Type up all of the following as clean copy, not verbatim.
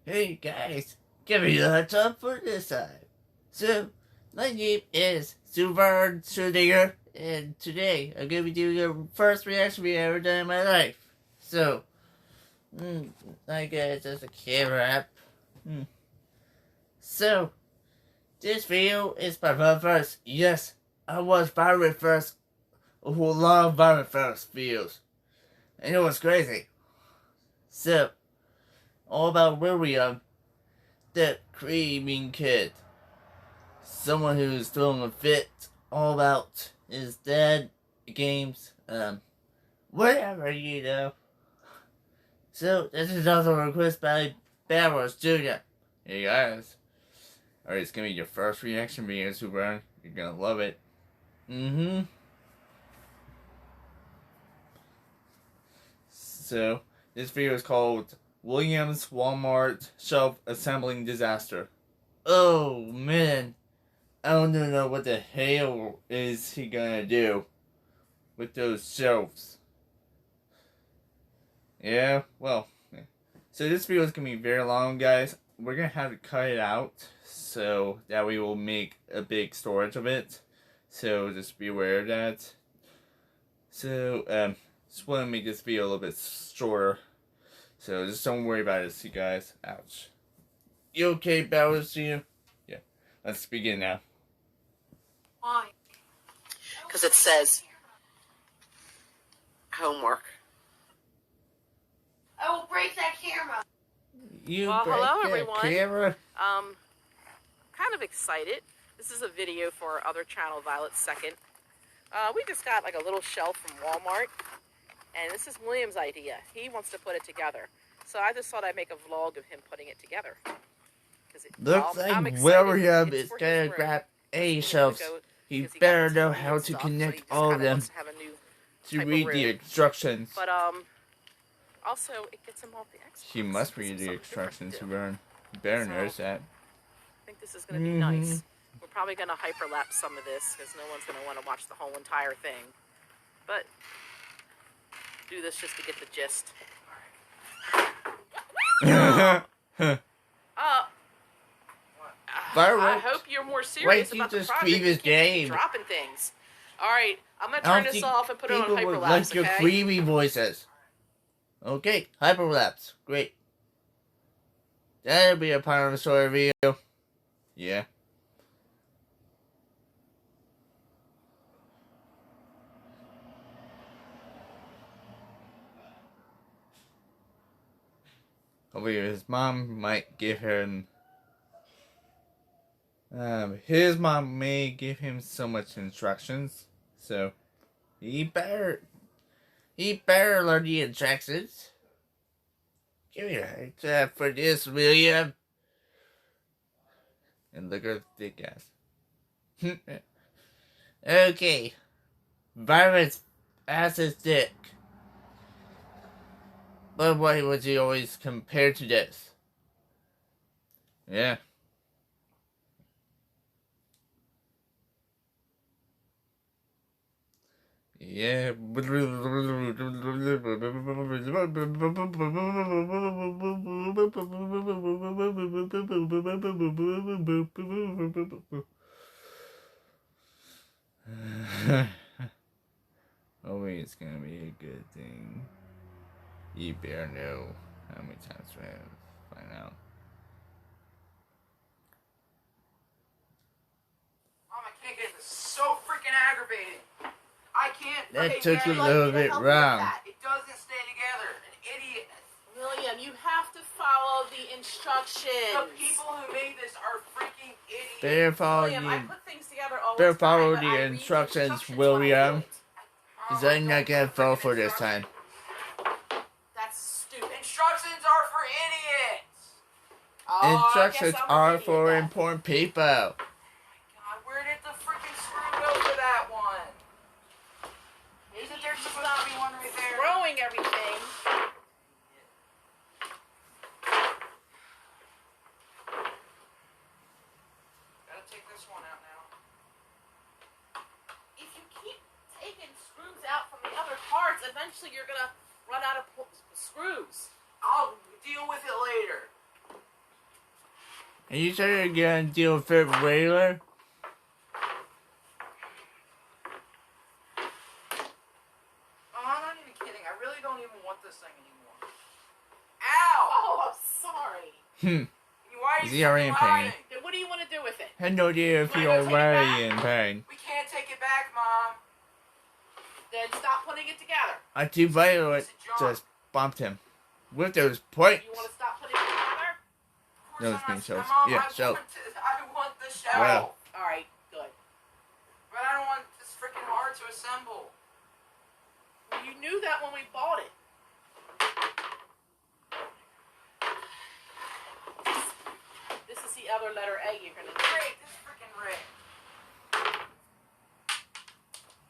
Hey guys, give me the heads up for this time. So, my name is Hsu Verne, and today I'm gonna be doing the first reaction video I've ever done in my life. So, I guess it's a camera app. So, this video is my very first. Yes, I was very first. A whole lot of very first videos, and it was crazy. So, all about William, the creaming kid. Someone who's throwing a fit, all about his dad, games, whatever, you know. So, this is also a request by Barrows Jr. Hey guys. Alright, it's gonna be your first reaction video, Hsu Verne. You're gonna love it. So, this video is called Williams Walmart Shelf Assembling Disaster. Oh, man. I don't know what the hell is he gonna do with those shelves. Yeah, well. So this video is gonna be very long, guys. We're gonna have to cut it out so that we will make a big storage of it. So just be aware of that. So, just want to make this video a little bit shorter. So just don't worry about it, you guys. Ouch. You okay, Bowers? You? Yeah. Let's begin now. Why? Because it says homework. I will break that camera. Well, hello everyone. Camera? Kind of excited. This is a video for our other channel, Violet's Second. We just got like a little shelf from Walmart, and this is William's idea. He wants to put it together. So I just thought I'd make a vlog of him putting it together. Looks like William is gonna grab a shelves. He better know how to connect all of them to read the instructions. But also it gets him off the Xbox. He must read the instructions to learn. He better knows that. I think this is gonna be nice. We're probably gonna hyperlapse some of this because no one's gonna want to watch the whole entire thing. But do this just to get the gist. I hope you're more serious about the project. You keep dropping things. All right, I'm gonna turn this off and put it on hyperlapse. Like your creamy voices. Okay, hyperlapse. Great. That'll be a part of the story video. Yeah. Hopefully his mom might give him his mom may give him so much instructions, so he better learn the instructions. Give me a heads up for this, William. And look at the thick ass. Okay. Virus ass his dick. But why would you always compare to this? Yeah. Yeah. Hopefully it's gonna be a good thing. You better know how many times we have to find out. Mom, I can't get this. So freaking aggravating. I can't. That took a little bit wrong. It doesn't stay together. An idiot. William, you have to follow the instructions. The people who made this are freaking idiots. Better follow William, I put things together all better the time, follow but the I read instructions, when I do William. it. Because I'm not gonna fall for this time. That's stupid. Instructions are for idiots. Instructions are for important people. God, where did the freaking screw go for that one? Isn't there supposed to be one right there? Throwing everything. Gotta take this one out now. If you keep taking screws out from the other parts, eventually you're gonna run out of screws. I'll deal with it later. Are you sure you're gonna deal with it regular? Oh, I'm not even kidding. I really don't even want this thing anymore. Ow! Oh, I'm sorry. Why are Is you he already in pain? lying? Then what do you want to do with it? I had no idea if you're already in pain. We can't take it back, Mom. Then stop putting it together. I too Violet just bumped him with those plates. You want to stop putting it together? Of No, course it's being I'm shows. not- Mom, Yeah, I show. want the shell. Wow. All right, good. But I don't want this freaking hard to assemble. Well, you knew that when we bought it. This is the other letter A you're gonna do. Great, this freaking Rick.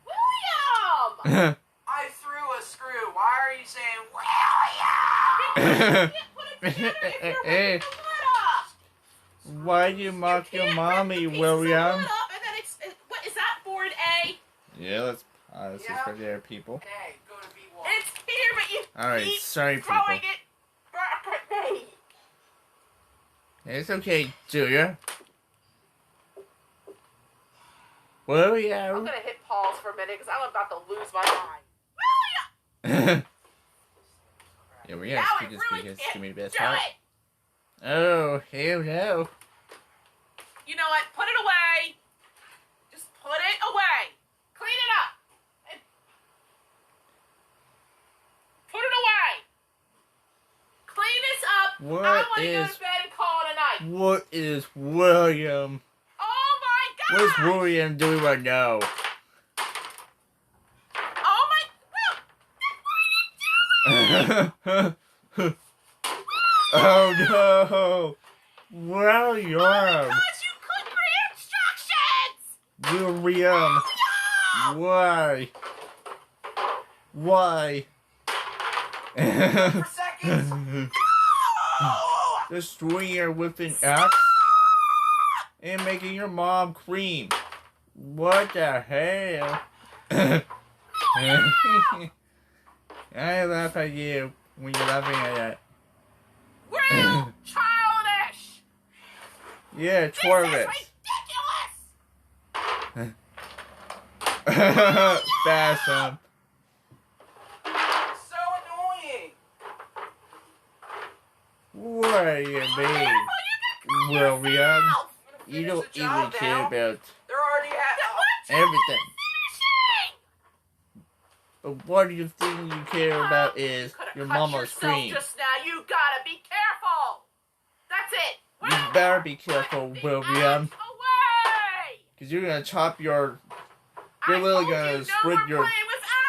William! I threw a screw. Why are you saying William? You can't put it together if you're ripping the lid up. Why do you mock your can't mommy, rip the pieces of the William? lid up and then what is that, board A? Yeah, let's pause this for there, people. Hey, go to B1. It's here, but you Alright, keep sorry, people. throwing it back at me. It's okay, Julia. I'm William. gonna hit pause for a minute because I'm about to lose my mind. Yeah, we're Now gonna I speak this really because it's can't gonna be the best do part. it. Oh, hell no. You know what? Put it away. Just put it away. Clean it up. And put it away. Clean this up. I What want to go is- to bed and call it a night. What is William? Oh my God. What's William doing right now? Oh my. Will, Oh no! William! because you couldn't read instructions. William! No. Why? Why? For seconds. Destroying her with an axe and making your mom cream. What the hell? I laugh at you when you're laughing at that. Real childish. Yeah, This is Torvis. ridiculous. Fashion. So annoying. What do you mean? William, you don't even care about They're already at. everything. But what do you think you care about is your mama's cream. Just now, you gotta be careful. That's it. You better be careful, William. Away. Because you're gonna chop your... You're literally gonna split your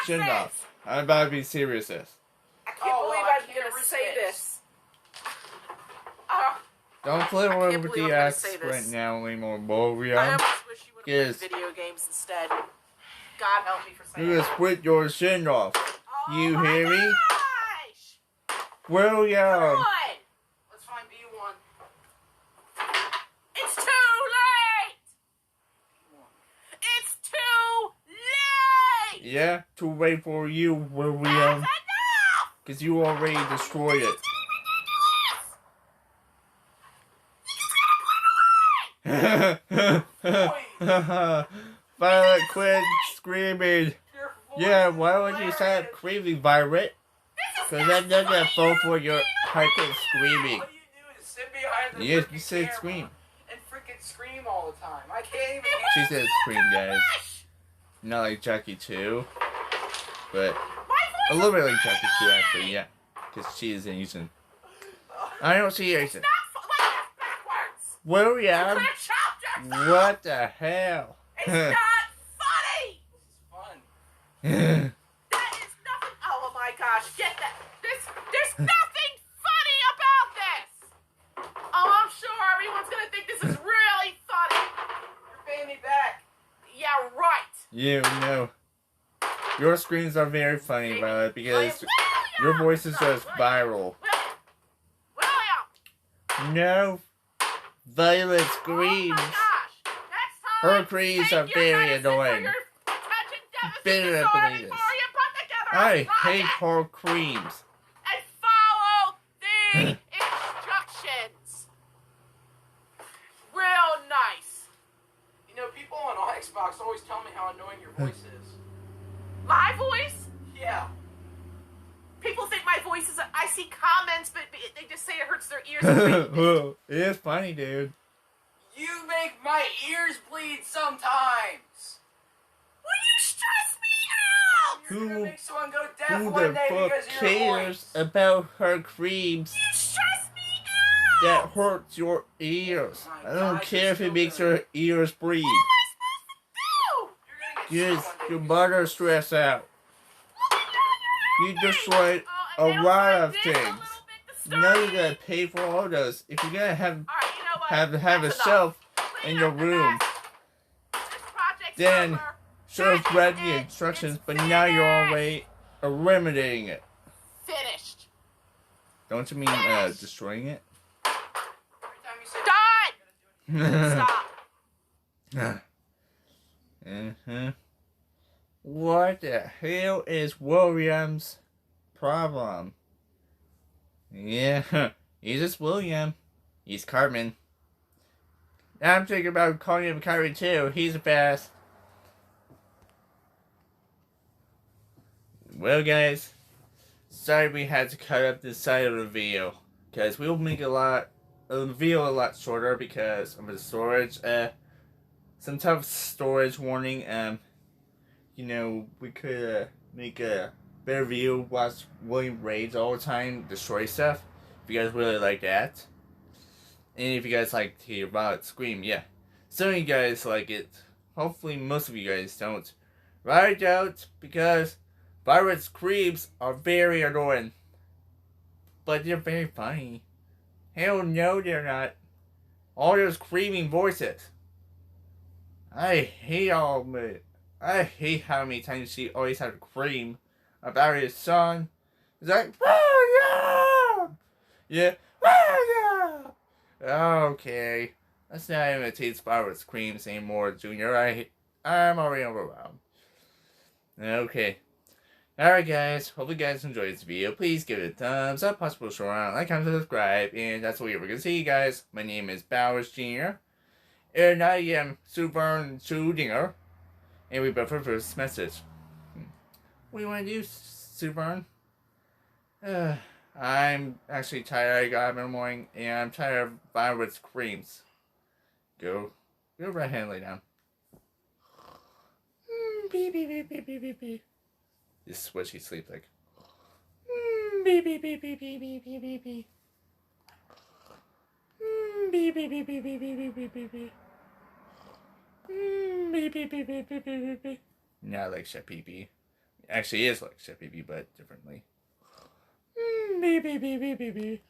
chin off. I'm about to be serious this. I can't believe I'm gonna say this. Don't play I around can't with believe the I'm gonna axe say right this. now anymore, I William. almost wish you would have Yes. played video games instead. God help me for saying You're that. gonna split your chin off. Oh You my hear me? gosh. William! Good. Let's find B1. It's too late. It's too late. Yeah, too late for you, William. That's enough. Because you already destroyed it. Violet, quit screaming. Yeah, why would you stop screaming, Violet? Because that doesn't fall for your hyper screaming. All you do is sit behind the Yes, freaking you said camera scream. and freaking scream all the time. I can't even. She said scream, guys. Not like Jackie 2. But a little bit like Jackie 2, actually, yeah. Because she isn't using... I don't see anything. Backwards. William! Clear chapter. What the hell? It's not funny. Fun. That is nothing. Oh my gosh, get that. There's nothing funny about this. Oh, I'm sure everyone's gonna think this is really funny. You're paying me back. Yeah, right. You know. Your screams are very funny, Violet, because William! your voice is just William! viral. William! No. Violet Oh screams. my gosh. Next Her time, screams take are your very medicine for annoying. your attention deficit Bitter disorder believe before this. you put together a I project. hate her creams. And follow the instructions. how annoying your voice is. My voice? Yeah. People think my voice is. I see comments, but they just say it hurts their ears. It is funny, dude. You make my ears bleed sometimes. Will you stress me out? You're gonna make someone go deaf Who one the day fuck because of your cares voice. about her creams You stress me that out. hurts your ears? Oh my I don't God, care you're if it still makes gonna- her ears bleed. What am I supposed to do? You're gonna get Just sick one day your because mother of stress out. Look at that, You you're destroyed helping. a And lot now of it's like this, a things. little bit Now you disturbing. gotta pay for all those. If you're gonna have All right, you know what? have a That's enough. shelf Clean in your up the room, mess. This project's then over. should have That is read the it. instructions, It's but now you're finished. already eliminating it. Finished. Don't you mean Finished. destroying it? every time you say Done. Stop. Uh-huh. What the hell is William's problem? Yeah, he's just William. He's Cartman. I'm thinking about calling him Cartman too. He's fast. Well, guys, sorry we had to cut up this side of the video because we'll make the video a lot shorter because of the storage. Some type of storage warning. You know, we could make a better video, watch William raids all the time, destroy stuff. If you guys really like that. And if you guys like to hear Violet scream, yeah. Some of you guys like it. Hopefully most of you guys don't. Write it out because Violet's screams are very annoying. But they're very funny. Hell no, they're not. All those screaming voices. I hate all of it. I hate how many times she always had to scream about his son. It's like, William! Yeah, William! Okay. Let's not imitate Violet screams anymore, Junior. I'm already overwhelmed. Okay. Alright, guys. Hope you guys enjoyed this video. Please give it a thumbs up, possible short on, like, comment, subscribe, and that's what we're going to see, guys. My name is Bowers Jr. And I am Hsu Verne Dinger. And we both for first message. What do you want to do, Hsu Verne? I'm actually tired. I got up in the morning, and I'm tired of Violet's screams. Go right ahead and lay down. Beep, beep, beep, beep, beep, beep, beep. This is what she sleeps like. Beep, beep, beep, beep, beep, beep, beep, beep, beep. Beep, beep, beep, beep, beep, beep, beep, beep, beep, beep. Beep, beep, beep, beep, beep, beep, beep, beep. Not like Chef Pee Pee. Actually, it is like Chef Pee Pee, but differently. Beep, beep, beep, beep, beep, beep.